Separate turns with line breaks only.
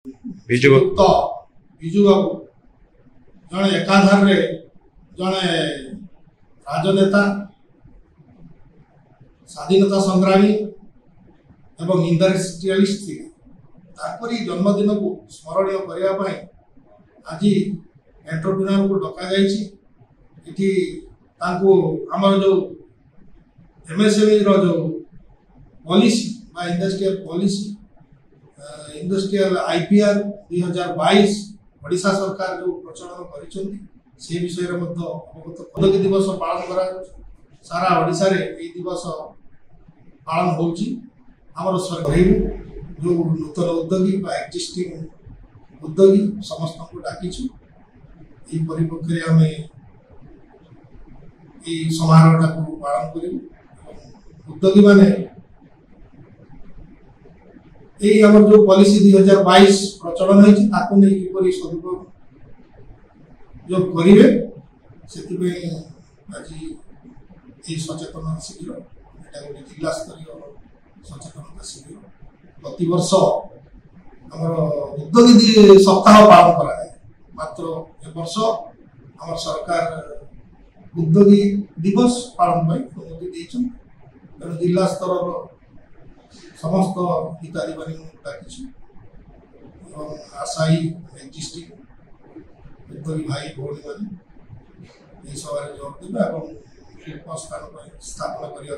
ବିଜୁ
ବାବୁ ଜଣେ ଏକାଧାରରେ ଜଣେ राजनेता स्वाधीनता संग्रामी एवं इंडस्ट्रियलिस्ट थे ताकरी जन्मदिन को स्मरणीय करने आज एंटरप्रेन्योर को डका जाइए आमर जो एमएसएमई रो जो पॉलिसी बा industrial policy industrial IPR 2022 Odisha सरकार जो प्रचलन कर से विषय अवगत उद्योगी दिवस पालन करा सारा ओडिशा रे ए दिवस पालन होउची हमर सरकार जो नूतन उद्योगी बा एक्जिस्टिंग उद्योगी समस्त को डाकिछु ए परिपक्ष रे हमें ए समारोह को पालन करिबु उद्योगी माने ए हमर जो पॉलिसी 2022 प्रचलन होइची ताकू नै किपरि सदुपयोग जो करिवे से आज ये सचेतन शिविर एटा गोटे जिला स्तरीय सचेतनता शिविर प्रति वर्ष आमर उद्योगी सप्ताह पालन करा मात्र ए वर्ष आम सरकार उद्योगी दिवस पालन अनुमति देछन तेणु जिला स्तर समस्त अधिकारी मान डाकी आशायी एक्जिस्टिंग उद्योगी भाई भौणी मैंने सभा जोग देवे और शिल्प स्थान स्थापना करने